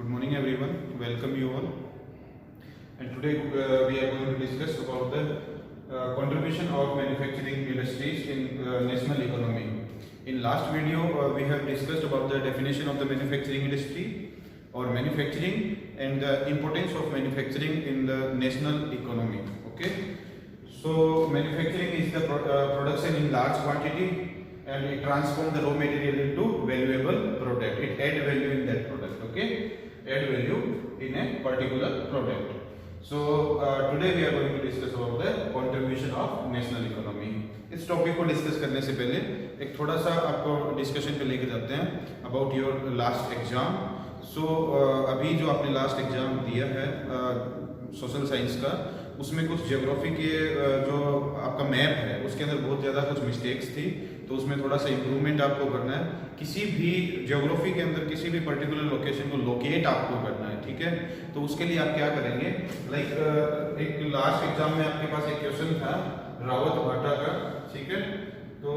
Good morning everyone, welcome you all. And today we are going to discuss about the contribution of manufacturing industries in national economy. In last video we have discussed about the definition of the manufacturing industry or manufacturing and the importance of manufacturing in the national economy. Okay, so manufacturing is the production in large quantity and it transforms the raw material into valuable product. It add value in that product. Okay, add value in a particular product. So today we are going to discuss about the contribution of national economy. इस topic को discuss करने से पहले एक थोड़ा सा आपको discussion पे लेके जाते हैं अबाउट योर लास्ट एग्जाम. सो अभी जो आपने लास्ट एग्जाम दिया है सोशल साइंस का, उसमें कुछ ज्योग्राफी के जो आपका मैप है उसके अंदर बहुत ज़्यादा कुछ मिस्टेक्स थी, तो उसमें थोड़ा सा इम्प्रूवमेंट आपको करना है. किसी भी ज्योग्राफी के अंदर किसी भी पर्टिकुलर लोकेशन को लोकेट आपको करना है, ठीक है. तो उसके लिए आप क्या करेंगे, लाइक एक लास्ट एग्जाम में आपके पास एक क्वेश्चन था रावत भाटा का, ठीक है. तो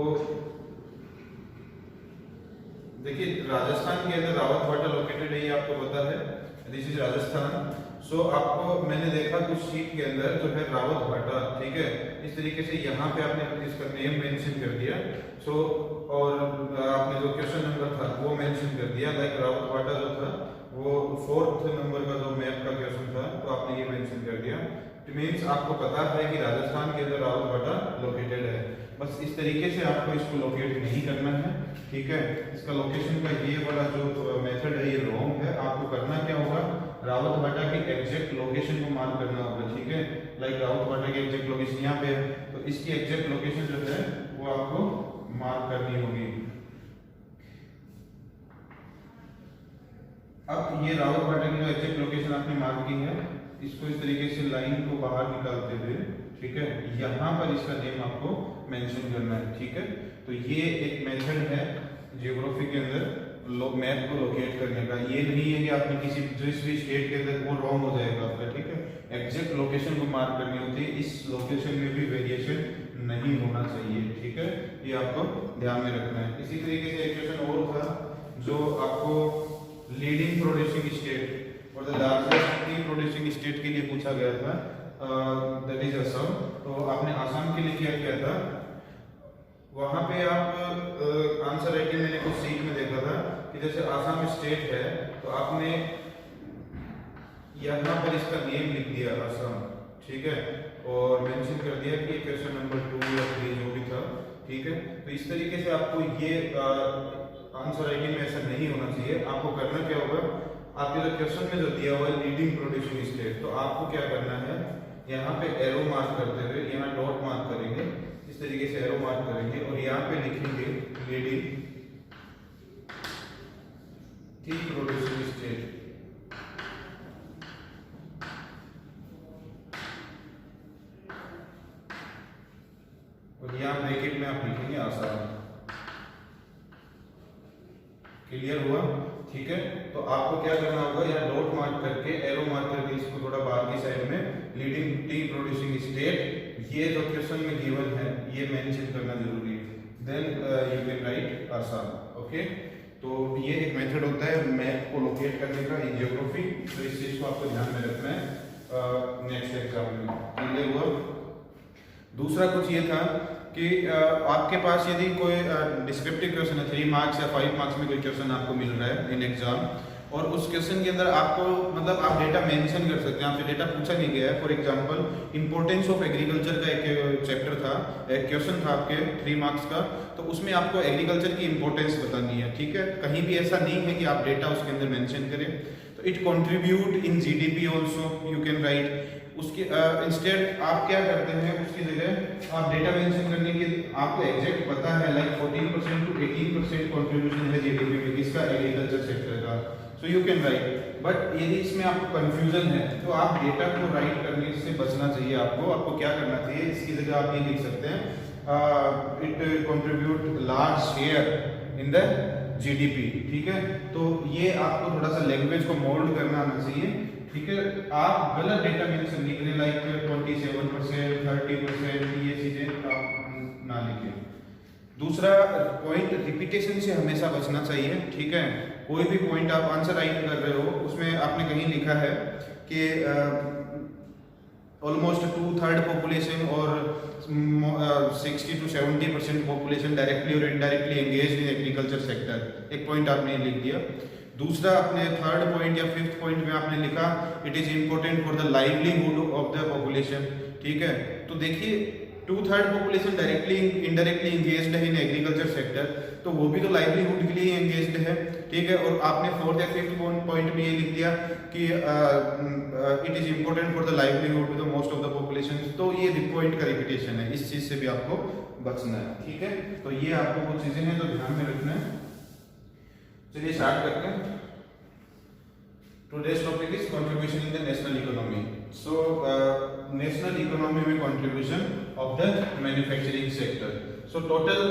देखिए राजस्थान के अंदर रावत भाटा लोकेटेड है, ये आपको पता है. This is Rajasthan. सो आपको मैंने देखा कुछ शीट के अंदर जो है रावत भाटा, ठीक है, इस तरीके से यहाँ पे आपने इसका नेम मेंशन कर दिया. सो और आपने जो क्वेश्चन नंबर था वो मेंशन कर दिया. लाइक रावत भाटा जो था वो 4th नंबर का जो मैप का क्वेश्चन था, तो आपने ये मेंशन कर दिया. इट मीन्स आपको पता है कि राजस्थान के अंदर रावत भाटा लोकेटेड है. बस इस तरीके से आपको इसको लोकेट नहीं करना है, ठीक है. इसका लोकेशन का ये वाला जो मेथड है ये रॉन्ग है. आपको करना क्या होगा, रावत भाटा की एग्जैक्ट लोकेशन को मार्क करना होगा, ठीक है. लाइक रावत भाटा की एग्जैक्ट लोकेशन यहाँ पे है, तो इसकी एग्जैक्ट लोकेशन जो है वो आपको मार्क करनी होगी. अब ये रावत भाटा की जो एग्जैक्ट लोकेशन आपने मार्क की है, इसको इस तरीके से लाइन को बाहर निकालते हुए, ठीक है, यहाँ पर इसका नेम आपको मेंशन करना है, ठीक है. तो ये एक मेथड है जियोग्राफी के अंदर मैप को लोकेट करने का. ये नहीं है कि आपने किसी जिस भी स्टेट के अंदर वो रॉन्ग हो जाएगा आपका, ठीक है. एग्जैक्ट लोकेशन को मार्क करनी होती है. इस लोकेशन में भी वेरिएशन नहीं होना चाहिए, ठीक है. ये आपको ध्यान में रखना है. इसी तरीके से एक क्वेश्चन और था जो आपको लीडिंग प्रोड्यूसिंग स्टेट और the largest T producing state के लिए पूछा गया था, दैट इज असम. तो आपने आसाम के लिए क्या किया था, वहां पे आप आंसर राइटिंग मैंने कुछ सीट में देखा था कि जैसे आसाम स्टेट है तो आपने यहाँ पर इसका नेम लिख दिया आसाम, ठीक है, और मेंशन कर दिया कि क्वेश्चन नंबर 2 या 3 जो भी था, ठीक है. तो इस तरीके से आपको ये आंसर राइटिंग में ऐसा नहीं होना चाहिए. आपको करना क्या होगा, आपके जो क्वेश्चन में जो दिया हुआ है लीडिंग प्रोड्यूसिंग स्टेट, तो आपको क्या करना है, यहाँ पे एरो मार्क करते हुए यहाँ डॉट मार्क करेंगे, इस तरीके से एरो मार्क करेंगे और यहाँ पे लिखेंगे लीडिंग टी प्रोड्यूसिंग स्टेट. और यहाँ ब्रैकेट में आप लिखेंगे आसाम. क्लियर हुआ, ठीक है. तो आपको क्या करना होगा, यहाँ डॉट मार्क करके एरो मार्क करके इसको थोड़ा बाहर की साइड में लीडिंग टी प्रोड्यूसिंग स्टेट, ये जो क्वेश्चन में गिवन है ये मेंशन करना जरूरी है. Then you can write Assam. Okay, तो ये एक मेथड होता है मैप को लोकेट करने का इन जियोग्राफी. तो इस चीज को आपको ध्यान में रखना है नेक्स्ट एग्जाम में. क्लियर हुआ. दूसरा कुछ ये था कि आपके पास यदि कोई डिस्क्रिप्टिव क्वेश्चन है 3 मार्क्स या 5 मार्क्स में कोई क्वेश्चन आपको मिल रहा है इन एग्जाम, और उस क्वेश्चन के अंदर आपको मतलब आप डेटा मेंशन कर सकते हैं. आपसे डेटा पूछा नहीं गया है. For example importance of agriculture का एक चैप्टर था, एक क्वेश्चन था आपके 3 मार्क्स का, तो उसमें आपको एग्रीकल्चर की इंपॉर्टेंस बतानी है, ठीक है. कहीं भी ऐसा नहीं है कि आप डेटा उसके अंदर मेंशन करें. तो it contribute in GDP also you can right. उसके इंस्टेड आप क्या करते हैं, उसकी जगह आप डेटा मेंशन करने के आपको एग्जैक्ट पता है लाइक 14% to 18% कंट्रीब्यूशन है जीडीपी में किसका, एग्रीकल्चर सेक्टर का. So you can right. But यदि इसमें आपको कंफ्यूजन है तो आप डेटा को राइट करने से बचना चाहिए. आपको क्या करना चाहिए, इसकी जगह आप ये लिख सकते हैं it contribute large share in the GDP, ठीक है. तो ये आपको थोड़ा सा लैंग्वेज को मोल्ड करना आना चाहिए, ठीक है. आप गलत डेटा मेंशन नहीं करें लाइक 27%, 30%, ये चीजें आप ना लिखें. दूसरा पॉइंट, रिपीटेशन से हमेशा बचना चाहिए, ठीक है. कोई भी पॉइंट आप आंसर राइट कर रहे हो उसमें लिखा है कि ऑलमोस्ट 2/3 पॉपुलेशन और 60 to 70% पॉपुलेशन डायरेक्टली और indirectly engage in agriculture sector. एक पॉइंट आपने लिख दिया। दूसरा अपने थर्ड पॉइंट या फिफ्थ पॉइंट में आपने लिखा it is important for the livelihood of the population. ठीक है, तो देखिए 2/3 पॉपुलेशन डायरेक्टली इनडायरेक्टली एंगेज्ड है इन एग्रीकल्चर सेक्टर, तो वो भी तो लाइवलीहुड के लिए एंगेज्ड है। ठीक है, और आपने फोर्थ या फिफ्थ पॉइंट में ये लिख दिया कि it is important for the livelihood the most of the population. तो ये पॉइंट का रिपीटेशन है, इस चीज से भी आपको बचना है। ठीक है, तो ये आपको कुछ चीजें हैं तो ध्यान में रखना है। चलिए स्टार्ट करते हैं। Today's topic is contribution in the national economy. So, national economy में contribution of the manufacturing sector. So, total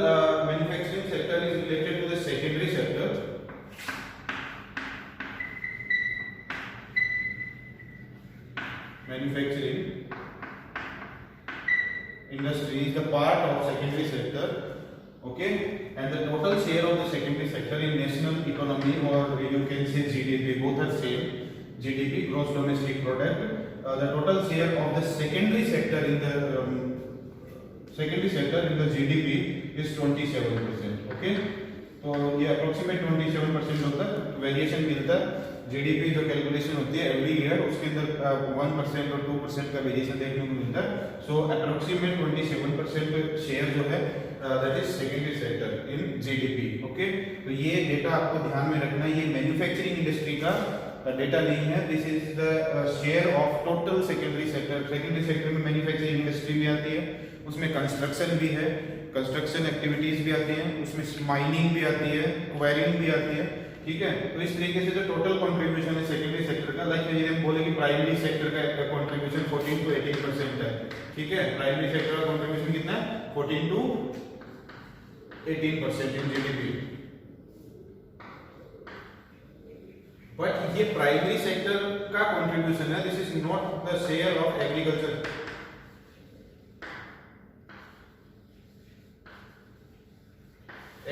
manufacturing sector is related to the secondary sector. Manufacturing industry is the part of secondary sector. Okay, and the total share of the secondary sector in national economy, or you can say GDP, both are same, GDP, gross domestic product. The total share of the secondary sector in the GDP is 27%. Okay, तो ये approximate 27% होता है। Variation मिलता है, GDP जो calculation होती है every year उसके अंदर 1% और 2% का वेरिएशन देखने को मिलता है। सो अप्रोक्सीमेट 27% शेयर जो है that is secondary sector in GDP. Okay, तो ये डेटा आपको ध्यान में रखना है, ये मैन्युफैक्चरिंग इंडस्ट्री का डेटा नहीं है। This is the share of total secondary sector. Secondary sector में मैन्युफैक्चरिंग इंडस्ट्री भी आती है, उसमें कंस्ट्रक्शन भी है, कंस्ट्रक्शन एक्टिविटीज भी आती हैं, उसमें माइनिंग भी आती है, क्वायरिंग भी आती है। ठीक है, तो इस तरीके से जो टोटल कंट्रीब्यूशन है सेकेंडरी सेक्टर का, लाइक ये हम बोले कि प्राइमरी सेक्टर का कंट्रीब्यूशन 14 to 18% है। ठीक है, प्राइमरी सेक्टर का कंट्रीब्यूशन कितना है? 14 to 18% इन जीडीपी। बट ये प्राइमरी सेक्टर का कंट्रीब्यूशन है, this is not the share of agriculture.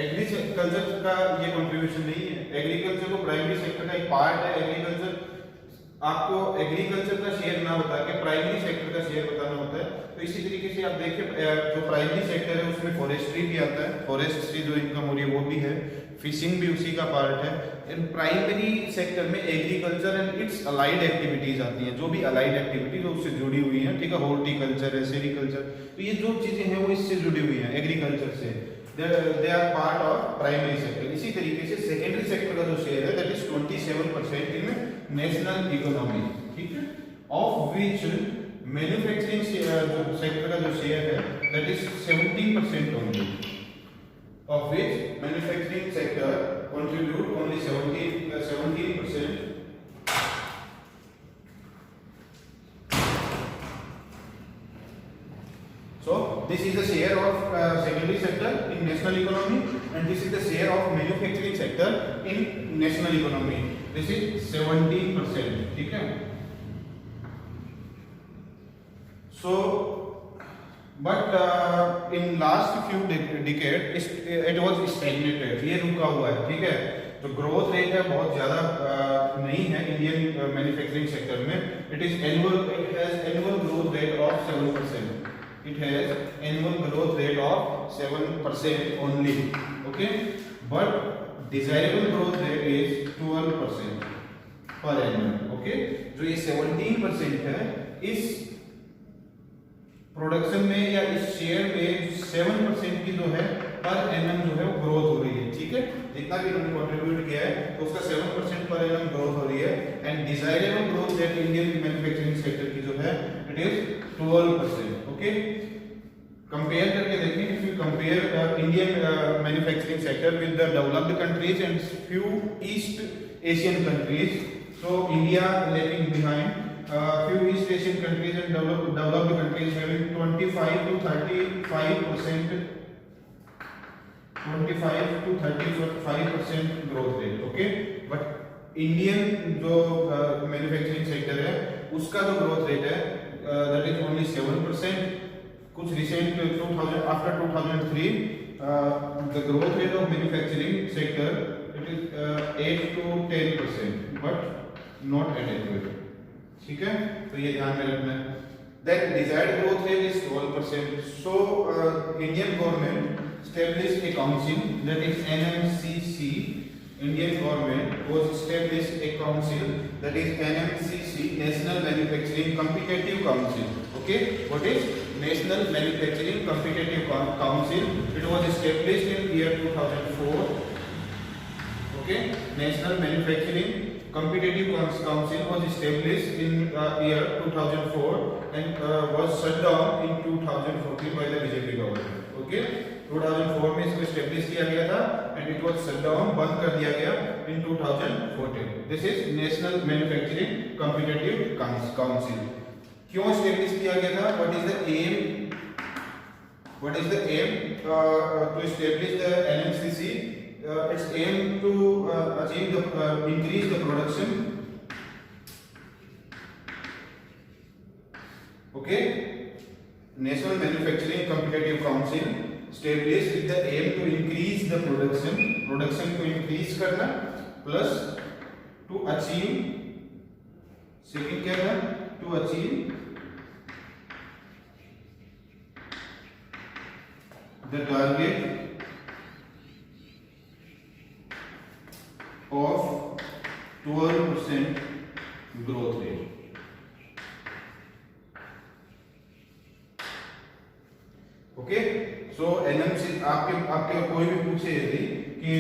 Agriculture का ये कंट्रीब्यूशन नहीं है, एग्रीकल्चर को प्राइमरी सेक्टर का एक पार्ट है। एग्रीकल्चर आपको एग्रीकल्चर का शेयर ना बता के प्राइमरी सेक्टर का शेयर बताना होता है। तो इसी तरीके से आप देखिए जो प्राइमरी सेक्टर है उसमें फॉरेस्ट्री भी आता है, फॉरेस्ट से जो इनकम हो रही है वो भी है, फिशिंग भी उसी का पार्ट है। इन प्राइमरी सेक्टर में agriculture and it's allied activities आती हैं, जो भी अलाइड एक्टिविटीज उससे जुड़ी हुई हैं। ठीक है, हॉर्टिकल्चर है, सेरिकल्चर, तो ये जो चीजें हैं वो इससे जुड़ी हुई हैं एग्रीकल्चर से, they are part of primary sector. इसी तरीके से सेकेंडरी सेक्टर का जो शेयर है that is 27% in national economy. ठीक है, ऑफ विच मैन्युफैक्चरिंग सेक्टर का जो शेयर है that is 17% only, of which manufacturing sector contribute only 17%। So this is the share of secondary sector in national economy, and this is the share of manufacturing sector in national economy. This is 17%. ठीक है, so but in last few decades it was stagnated, ये रुका हुआ है। ठीक है, तो growth rate है बहुत ज्यादा नहीं है इंडियन मैन्युफैक्चरिंग सेक्टर में। It has annual growth rate of 7%। It has annual growth rate of 7% only. Okay, but desirable growth rate is 12% per annum. Okay, जो ये 17% है, इस प्रोडक्शन में या इस शेयर में 7% की जो है पर एनम जो है वो ग्रोथ हो रही है। ठीक है, जितना भी इन्होंने कंट्रीब्यूट किया है तो उसका 7% पर एनम ग्रोथ हो रही है। And desirable growth rate Indian manufacturing sector की जो है इट इज 12%। ओके, कंपेयर करके देखें, if you compare Indian manufacturing sector with the developed countries and few east Asian countries, so India lagging behind few East Asian countries and developed countries having 25 to 35% growth rate. Okay, but Indian जो manufacturing sector है उसका जो growth rate है that is only 7%. कुछ recent 2000 after 2003 the growth rate of manufacturing sector it is 8 to 10%, but not adequate, ठीक है, तो ये ध्यान में रखना है। Then desired growth rate is 12%. So Indian government established a council, that is NMCC. Indian government was established a council, that is NMCC, National Manufacturing Competitive Council. Okay, what is National Manufacturing Competitive Council? It was established in year 2004. Okay, National Manufacturing Competitive Council was established in year 2004 and was shut down in 2014 by the BJP government. Okay, 2004 में इसको establish किया गया था and it was shut down, बंद कर दिया गया in 2014. This is national manufacturing competitive council. क्यों स्टेब्लिश किया गया था? What is the aim? What is the aim to establish the NMCC? Its aim to achieve the increase the production. Okay, National Manufacturing Competitive Council established with the aim to increase the production को increase करना, plus to achieve, second क्या है? To achieve the target of 12% growth rate. Okay, so NMCC, आपके कोई भी पूछे यदि कि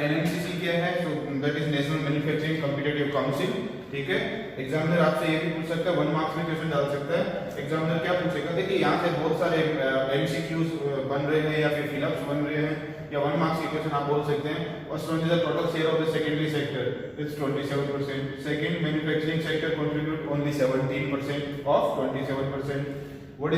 NMCC क्या है, so that is national manufacturing competitive council. ठीक है, एग्जामिनर आपसे ये भी पूछ सकता है, 1 मार्क्स में क्वेश्चन डाल सकता है. एग्जामिनर क्या पूछेगा? देखिए यहाँ से बहुत सारे MCQs बन रहे हैं या फिर फिलअप्स बन रहे हैं या 1 मार्क्स के क्वेश्चन आप बोल सकते हैं. First one is the total share of the secondary sector, it's 27%. Second, manufacturing sector contribute only 17% of 27%. What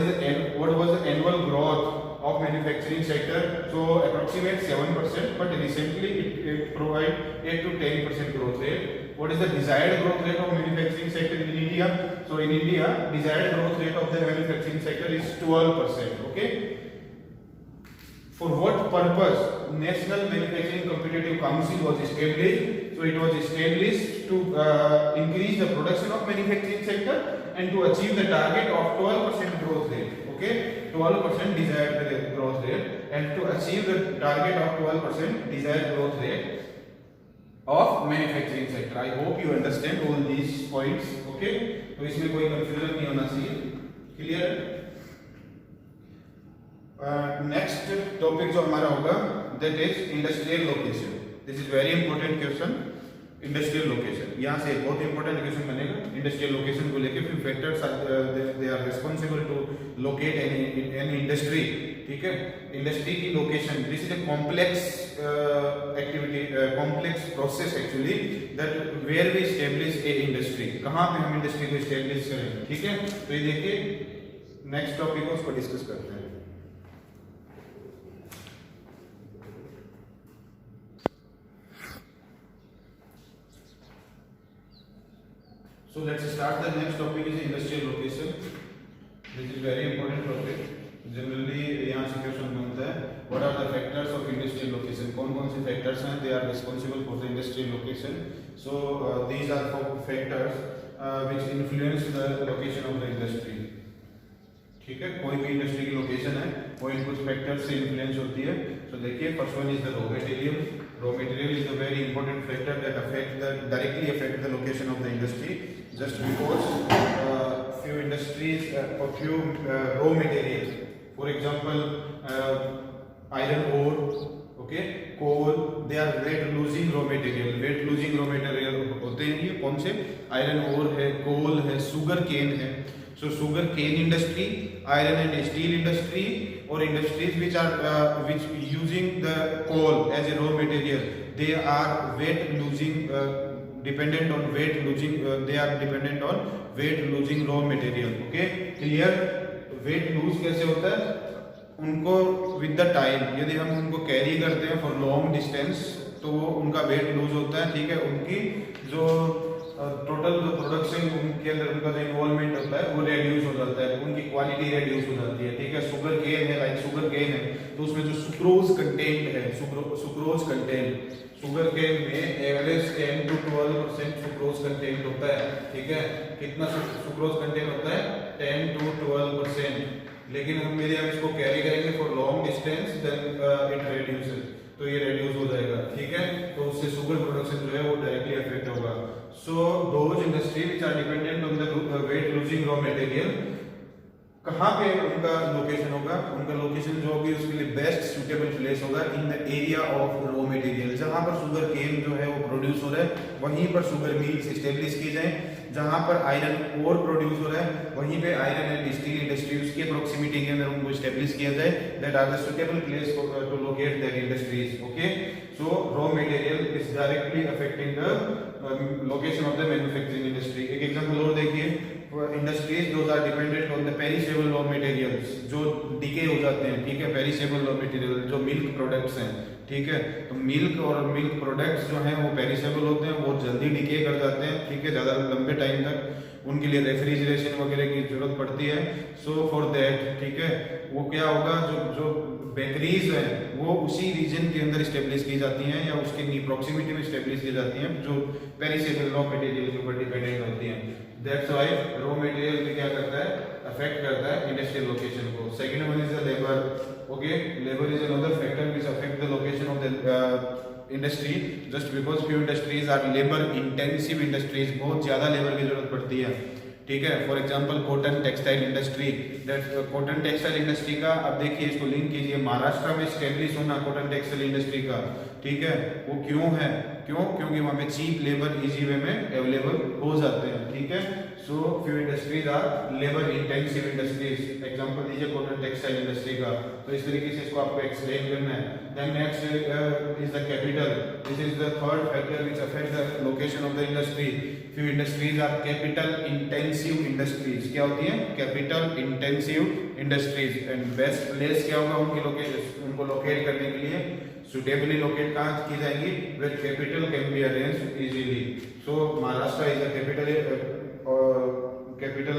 was the annual growth of manufacturing sector? So approximate 7%, but recently it provide 8 to 10% growth rate. What is the desired growth rate of manufacturing sector in India? So in India, desired growth rate of the manufacturing sector is 12%. Okay. For what purpose National Manufacturing Competitive Council was established? So it was established to increase the production of manufacturing sector and to achieve the target of 12% growth rate. Okay, 12% desired growth rate, and to achieve the target of 12% desired growth rate of manufacturing sector. I hope you understand all these points. Okay, तो इसमें कोई confusion नहीं होना चाहिए. Clear? Next topic जो हमारा होगा that is industrial location. This is very important question. Industrial location, यहाँ से बहुत इंपॉर्टेंट क्वेश्चन बनेगा इंडस्ट्रियल लोकेशन को लेके. फिर factors they are responsible to locate any industry. ठीक है, इंडस्ट्री की location, this is a complex activity, complex process actually, that where we establish a industry. कहाँ पे हम इंडस्ट्री को एस्टेब्लिश करें. ठीक है, तो ये देखिए नेक्स्ट टॉपिक है, उसको डिस्कस करते हैं. So let's start. The next topic is industrial location. This is very important topic. Generally यहाँ से क्वेश्चन बनता है, what are the factors of industrial location? कौन-कौन से factors हैं? They are responsible for the industrial location. So these are factors which influence the location of the industry. ठीक है, कोई भी इंडस्ट्री की लोकेशन है वो इन कुछ फैक्टर्स से इन्फ्लुएंस होती है. तो देखिए, first one is the raw material. Raw material is a very important factor that directly affect the location of the industry, just because few industries or few raw materials, for example iron ore, okay, coal, they are weight losing raw material. weight losing raw material होते हैं ये कौन से? Iron ore है, कोल है, sugar cane है. So sugar cane industry, iron and steel industry, or industries which using the coal as a raw material, they are weight losing, dependent on weight losing. They are dependent on weight losing raw material. Okay, clear? weight lose कैसे होता है? उनको with the time, यदि हम उनको carry करते हैं for long distance तो उनका weight lose होता है. ठीक है, उनकी जो टोटल प्रोडक्शन प्रोडक्शन उनके अंदर उनका जो इन्वॉल्वमेंट होता है वो रेड्यूस हो जाता है, उनकी क्वालिटी रेड्यूस हो जाती है, ठीक है। शुगर केन है, लाइक शुगर केन है तो उसमें जो सुक्रोज कंटेंट है, सुक्रोज कंटेंट, शुगर केन में एवरेज 10 to 12% सुक्रोज कंटेंट होता है, ठीक है। कितना सुक्रोज कंटेंट होता है? 10 to 12%। लेकिन हम इसको कैरी करेंगे for long distance then it reduces, तो ये रिड्यूस हो जाएगा, ठीक है। तो उससे शुगर प्रोडक्शन जो है वो डायरेक्टली अफेक्ट होगा। So those industry which are dependent on the weight losing raw material, कहाँ पे उनका लोकेशन होगा? उनका लोकेशन जो होगी उसके लिए बेस्ट सुटेबल प्लेस होगा इन the area of raw material, जहाँ पर शुगर केन जो है वो प्रोड्यूस हो रहा है वहीं पर शुगर मिल्स एस्टेब्लिश की जाए। जहाँ पर आयरन ओर प्रोड्यूस हो रहा है वहीं पे आयरन एंड स्टील इंडस्ट्री उसके प्रोक्सिमिटी के अंदर उनको एस्टेब्लिश किया जाए। That are the suitable place to locate that industries, okay. So raw material is directly affecting the location of the manufacturing industry. एक एग्जांपल और देखिए, industries those are dependent on the perishable raw materials, जो decay हो जाते हैं, ठीक है। Perishable raw material जो मिल्क प्रोडक्ट्स हैं, ठीक है। तो मिल्क और मिल्क प्रोडक्ट्स जो हैं वो पेरिशेबल होते हैं, वो जल्दी डिके कर जाते हैं, ठीक है, ज़्यादा लंबे टाइम तक उनके लिए रेफ्रिजरेशन वगैरह की जरूरत पड़ती है। सो फॉर दैट, ठीक है, वो क्या होगा, जो बेकरीज हैं वो उसी रीजन के अंदर स्टेब्लिश की जाती हैं या उसके प्रॉक्सिमिटी में स्टेब्लिश की जाती हैं जो पेरिशेबल रॉ मटेरियल के ऊपर डिपेंडेंट होती हैं। दैट्स व्हाई रॉ मटेरियल में क्या करता है, अफेक्ट करता है इंडस्ट्रियल लोकेशन को। Second one is the labour, okay. Labour is another factor which affect the location of the industry, just because few industries are labour intensive industries, बहुत ज्यादा labour की जरूरत पड़ती है, ठीक है। For example cotton textile industry, cotton textile industry का अब देखिए, इसको लिंक कीजिए, महाराष्ट्र में स्टेब्लिश होना कॉटन टेक्सटाइल इंडस्ट्री का, ठीक है, वो क्यों है? क्योंकि वहाँ पे चीप लेबर इजी वे में अवेलेबल हो जाते हैं, ठीक है। So few industries are labour intensive industries, example दीजिए कॉटन टेक्सटाइल इंडस्ट्री का। तो इस तरीके से इसको आपको एक्सप्लेन करना है। Then next is the capital, this is the third factor which affect the location of the industry. Few industries are capital intensive industries, क्या होती है? Capital intensive industries. And best place क्या होगा उनकी लोकेशन, उनको locate करने के लिए सुटेबली लोकेट कहाँ की जाएंगी? Where capital can be arranged easily. So Maharashtra is the capital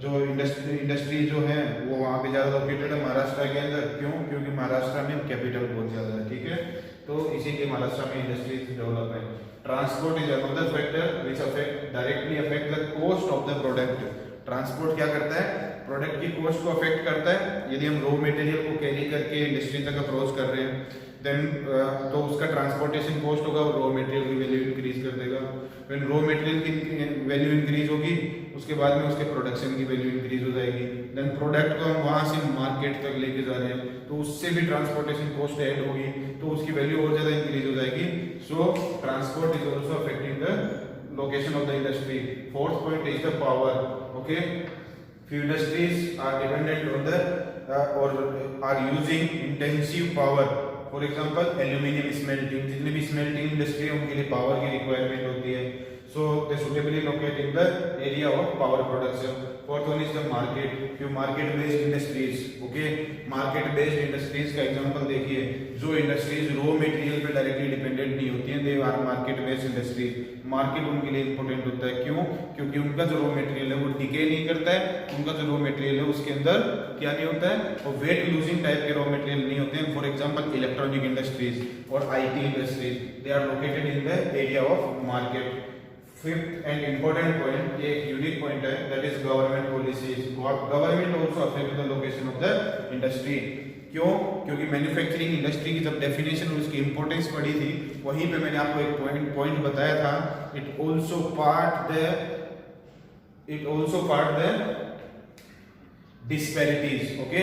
जो इंडस्ट्री जो है वो वहाँ पे ज्यादा लोकेटेड है महाराष्ट्र के अंदर। क्योंकि महाराष्ट्र में कैपिटल बहुत ज्यादा है, ठीक है। तो इसीलिए महाराष्ट्र में इंडस्ट्रीज डेवलप है। Transport is another factor which directly affect the cost of the product. Transport क्या करता है? प्रोडक्ट की कॉस्ट को अफेक्ट करता है। यदि हम रॉ मटेरियल को कैरी करके इंडस्ट्री तक अप्रोच कर रहे हैं देन तो उसका ट्रांसपोर्टेशन कॉस्ट होगा और रॉ मटेरियल की वैल्यू इंक्रीज कर देगा। व्हेन रॉ मटेरियल की वैल्यू इंक्रीज होगी उसके बाद में उसके प्रोडक्शन की वैल्यू इंक्रीज हो जाएगी। देन प्रोडक्ट को हम वहां से मार्केट तक लेके जा रहे हैं तो उससे भी ट्रांसपोर्टेशन कॉस्ट ऐड होगी तो उसकी वैल्यू और ज्यादा इंक्रीज हो जाएगी। सो transport is also affecting the location of the industry. Fourth point is the power, okay. Few industries are dependent on the or are using intensive power. For example, aluminium smelting, जितने भी smelting industry है उनके लिए power की requirement होती है। So they suitably locate in the area of power production. Fourth one is the market. Few market-based industries, okay. Market-based industries का example देखिए, जो industries raw material पे directly dependent नहीं होती हैं, they are market-based industries. Market उनके लिए important होता है, क्यों? क्योंकि उनका जो रॉ मटेरियल है वो डिके नहीं करता है, उनका जो रॉ मटेरियल है उसके अंदर क्या नहीं होता है, वो वेट लूजिंग टाइप के रॉ मटेरियल नहीं होते हैं। फॉर एग्जांपल इलेक्ट्रॉनिक इंडस्ट्रीज और IT industries, they are located in the area of market. Fifth and important point, ये एक यूनिक पॉइंट है, that is government policies. Government also affect the location of the industry. क्यों? क्योंकि manufacturing industry की जब definition और उसकी importance पढ़ी थी वहीं पे मैंने आपको एक पॉइंट बताया था, it also part the disparities, okay.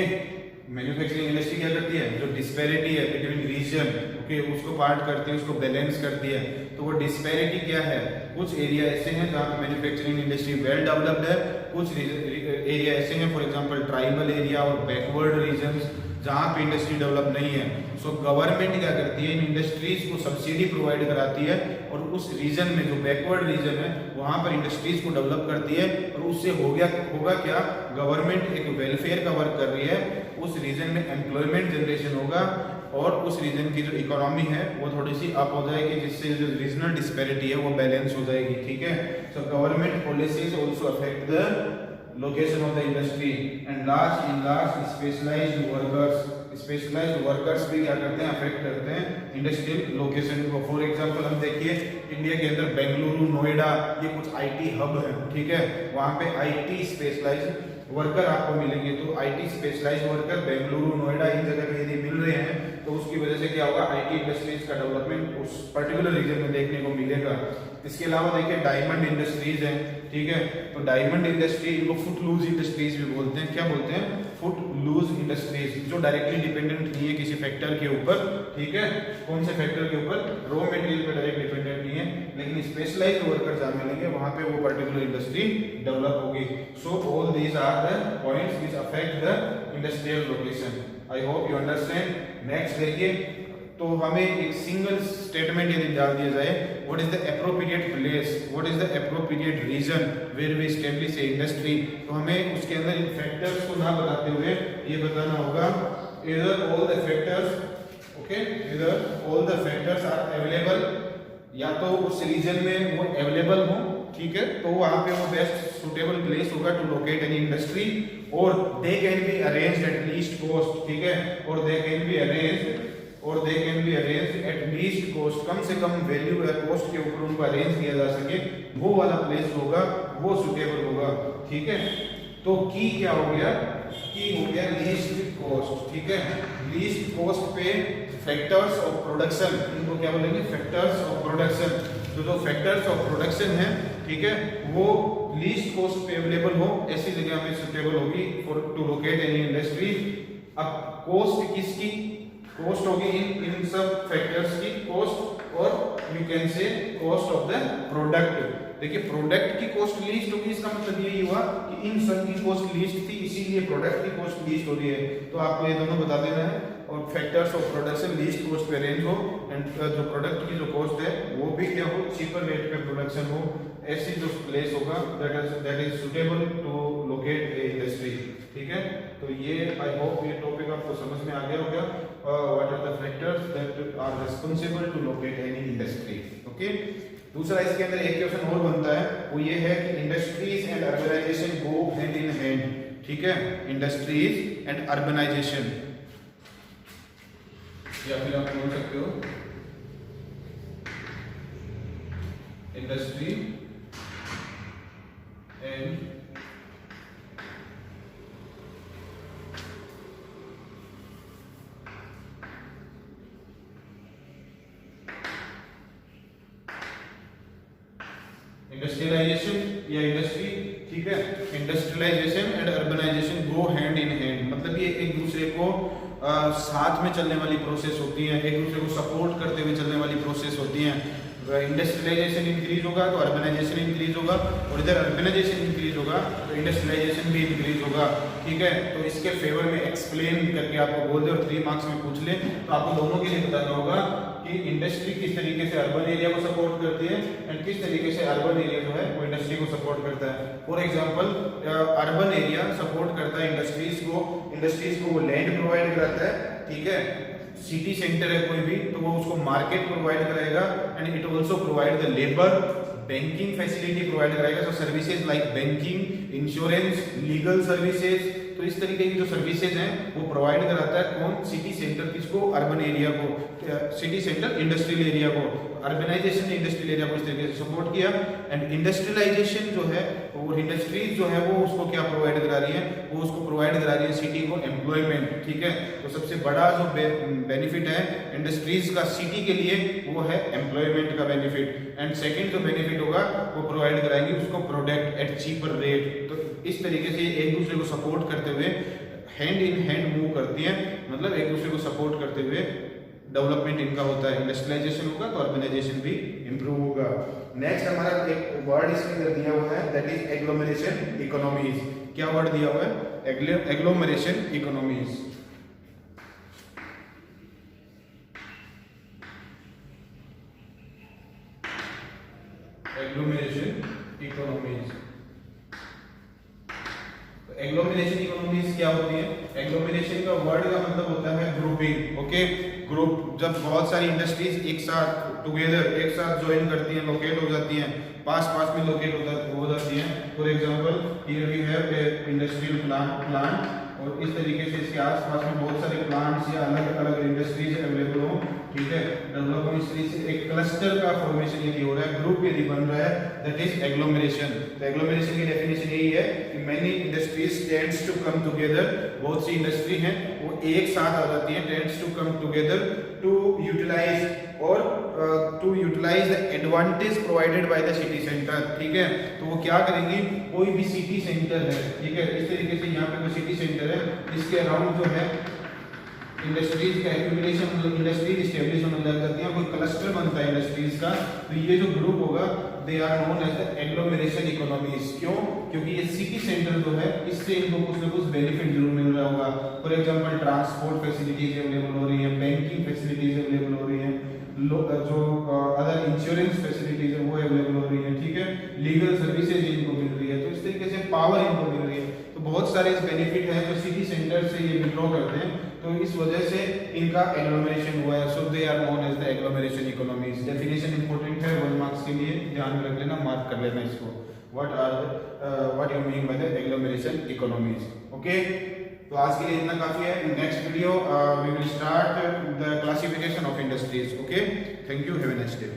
Manufacturing industry क्या करती है? जो डिस्पैरिटी है बिटवीन रीजन, ओके, उसको पार्ट करती है, उसको बैलेंस करती है। तो वो डिस्पैरिटी क्या है? कुछ एरिया ऐसे हैं जहाँ पे मैन्युफैक्चरिंग इंडस्ट्री वेल डेवलप्ड है, कुछ एरिया ऐसे हैं फॉर एग्जांपल ट्राइबल एरिया और बैकवर्ड रीजन्स जहाँ पे इंडस्ट्री डेवलप नहीं है। सो गवर्नमेंट क्या करती है? इन इंडस्ट्रीज को सब्सिडी प्रोवाइड कराती है और उस रीजन में जो बैकवर्ड रीजन है वहाँ पर इंडस्ट्रीज को डेवलप करती है और उससे होगा क्या? गवर्नमेंट एक वेलफेयर का वर्क कर रही है, उस रीजन में एम्प्लॉयमेंट जनरेशन होगा और उस रीजन की जो इकोनॉमी है वो थोड़ी सी अप हो जाएगी, जिससे जो रीजनल डिस्पैरिटी है वो बैलेंस हो जाएगी, ठीक है। So government policies also affect the location of the industry and large specialized workers भी क्या करते हैं, अफेक्ट करते हैं इंडस्ट्रियल लोकेशन को। फॉर एग्जांपल हम देखिए इंडिया के अंदर बेंगलुरु, नोएडा ये कुछ आईटी हब है, ठीक है, वहां पे आईटी स्पेशलाइज्ड वर्कर आपको मिलेंगे। तो IT specialised worker Bengaluru, Noida इन जगह पे यदि मिल रहे हैं तो उसकी वजह से क्या होगा, आईटी इंडस्ट्रीज का डेवलपमेंट उस पर्टिकुलर रीजन में देखने को मिलेगा। इसके अलावा देखिए डायमंड इंडस्ट्रीज है, ठीक है, तो डायमंड इंडस्ट्री इनको फुट लूज इंडस्ट्रीज भी बोलते हैं। क्या बोलते हैं? फुट लूज इंडस्ट्रीज, जो डायरेक्टली डिपेंडेंट नहीं है किसी फैक्टर के ऊपर, ठीक है, कौन से फैक्टर के ऊपर, रॉ मटेरियल पे डायरेक्ट डिपेंडेंट नहीं है, लेकिन स्पेशलाइज्ड वर्कर जहां मिलेंगे वहां पे वो पर्टिकुलर इंडस्ट्री डेवलप होगी। So all these are the points which affect the industrial location. I hope you understand. Next देखिए, तो हमें एक सिंगल स्टेटमेंट यदि डाल दिया जाए, what is the appropriate place, what is the appropriate region where we establish a industry, तो हमें उसके अंदर इन फैक्टर्स को ना बताते हुए ये बताना होगा either all the factors, okay, either all the factors are available, या तो उस रीजन में वो अवेलेबल हो, ठीक है, तो वहां पे वो बेस्ट सुटेबल प्लेस होगा टू लोकेट एनी इंडस्ट्री, और they can be arranged at least cost, ठीक है, और they can be arranged at least cost, कम से कम वैल्यू या कॉस्ट के ऊपर उनको अरेंज किया जा सके, वो वाला प्लेस होगा, वो सुटेबल होगा, ठीक है। तो की क्या हो गया, की हो गया लीस्ट कॉस्ट, ठीक है, लीस्ट कॉस्ट पे फैक्टर्स ऑफ प्रोडक्शन, इनको क्या बोलेंगे, फैक्टर्स ऑफ प्रोडक्शन। तो जो फैक्टर्स ऑफ प्रोडक्शन है, ठीक है, वो लीस्ट कॉस्ट पे अवेलेबल हो ऐसी जगह में सुटेबल होगी for to locate any industry. अब कॉस्ट किसकी, कॉस्ट होगी इन सब फैक्टर्स की कॉस्ट, और you can say cost of the product. देखिए प्रोडक्ट की कॉस्ट लीस्ट होगी, इसका मतलब यही हुआ कि इन सब की कॉस्ट लीस्ट थी, इसीलिए प्रोडक्ट की कॉस्ट लीस्ट हो रही है। तो आपको ये दोनों बता देना है, और factors of production least cost पे अरेंज हो, एंड जो प्रोडक्ट की जो कॉस्ट है वो भी क्या हो, चीपर रेट पे प्रोडक्शन हो, ऐसी जो प्लेस होगा that is suitable to locate a industry, ठीक है। तो ये आई होप ये टॉपिक आपको समझ में आ गया होगा, what are the factors that are responsible to locate any industry, okay. दूसरा इसके अंदर एक क्वेश्चन और बनता है, वो ये है कि industries and urbanization go hand in hand, ठीक है, इंडस्ट्रीज एंड अर्बनाइजेशन, या फिर आप बोल सकते हो इंडस्ट्री एंड इंडस्ट्रियलाइजेशन या इंडस्ट्री, ठीक है, industrialization and urbanization go hand in hand, मतलब ये एक दूसरे को साथ में चलने वाली प्रोसेस होती है, एक दूसरे को सपोर्ट करते हुए चलने वाली प्रोसेस होती है। इंडस्ट्रियलाइजेशन इंक्रीज होगा तो अर्बनाइजेशन इंक्रीज होगा, और इधर अर्बनाइजेशन इंक्रीज होगा तो इंडस्ट्रियलाइजेशन भी इंक्रीज होगा, ठीक है। तो इसके फेवर में एक्सप्लेन करके आपको बोल दे और 3 मार्क्स में पूछ ले, तो आपको दोनों के लिए बताना होगा कि इंडस्ट्री किस तरीके से अर्बन एरिया को सपोर्ट करती है एंड किस तरीके से अर्बन एरिया जो है वो इंडस्ट्री को सपोर्ट करता है। For example urban area support करता है इंडस्ट्रीज को वो लैंड प्रोवाइड कराता है, ठीक है, सिटी सेंटर है कोई भी तो वो उसको मार्केट प्रोवाइड कराएगा, and it also provide the labour, banking facility provide कराएगा, so services like banking, insurance, legal services, तो इस तरीके की जो सर्विसेज हैं वो प्रोवाइड कराता है कौन, सिटी सेंटर, किसको, अर्बन एरिया को, सिटी सेंटर इंडस्ट्रियल एरिया को। अर्बनाइजेशन ने इंडस्ट्रियल एरिया को इस तरीके से सपोर्ट किया, एंड इंडस्ट्रियलाइजेशन जो है वो इंडस्ट्रीज जो है वो उसको क्या प्रोवाइड करा रही है, वो उसको प्रोवाइड करा रही है सिटी को एम्प्लॉयमेंट, ठीक है। तो सबसे बड़ा जो बेनिफिट है इंडस्ट्रीज का सिटी के लिए वो है एम्प्लॉयमेंट का बेनिफिट, एंड सेकंड जो बेनिफिट होगा वो प्रोवाइड कराएंगे उसको प्रोडक्ट एट चीपर रेट। तो इस तरीके से एक दूसरे को सपोर्ट करते हुए हैंड इन हैंड मूव करती हैं, मतलब एक दूसरे को सपोर्ट करते हुए डेवलपमेंट इनका होता है। इंडस्ट्रियलाइजेशन होगा तो अर्बनाइजेशन भी इंप्रूव होगा। नेक्स्ट हमारा एक वर्ड इसके अंदर दिया हुआ है दैट इज एग्लोमरेशन इकोनॉमीज। क्या वर्ड दिया हुआ है, agglomeration economies. Agglomeration economies, agglomeration economies क्या होती है, एग्लोमरेशन का वर्ड का मतलब होता है ग्रुपिंग, ओके, ग्रुप, जब बहुत सारी इंडस्ट्रीज एक साथ टुगेदर एक साथ ज्वाइन करती हैं, लोकेट हो जाती हैं, पास में लोकेट हो जाती हैं। For example here we have a industrial plant और इस तरीके से इसके आसपास में बहुत सारे प्लांट्स या अलग अलग इंडस्ट्रीज अवेलेबल हो, ठीक है, डेवलप हो, इस तरीके से एक क्लस्टर का फॉर्मेशन यदि हो रहा है, ग्रुप यदि बन रहा है, दैट इज एग्लोमरेशन। तो एग्लोमरेशन की डेफिनेशन यही है कि many industries tends to come together, बहुत सी इंडस्ट्री हैं वो एक साथ आ जाती हैं, tends to come together to utilise और to utilise the advantage provided by the city centre, ठीक है। तो वो क्या करेंगी, कोई भी सिटी सेंटर है, ठीक है, इस तरीके से यहाँ पे कोई सिटी सेंटर है, इसके अराउंड जो है इंडस्ट्रीज का एक्यूमुलेशन, मतलब इंडस्ट्रीज इस्टेब्लिश होने लग जाती हैं, कोई क्लस्टर बनता है इंडस्ट्रीज का, तो ये जो ग्रुप होगा they are known as the agglomeration economies. क्यों? क्योंकि ये सिटी सेंटर जो है इससे इनको कुछ ना कुछ बेनिफिट जरूर मिल रहा होगा। For example transport facilities available हो रही हैं, बैंकिंग फैसिलिटीज अवेलेबल हो रही हैं, जो अदर इंश्योरेंस फैसिलिटीज है वो अवेलेबल हो रही है, ठीक है, लीगल सर्विसेज इनको मिल रही है, तो इस तरीके से पावर इनको मिल रही है। तो बहुत सारे बेनिफिट हैं जो सिटी सेंटर से ये विड्रॉ करते हैं, तो इस वजह से इनका एग्लोमरेशन हुआ है। So they are known as the agglomeration economies. Definition important है, 1 मार्क्स के लिए ध्यान में रख लेना, मार्क कर लेना इसको। What you mean by the agglomeration economies, okay. तो आज के लिए इतना काफी है। In next video we will start the classification of industries, okay. Thank you, have a nice day.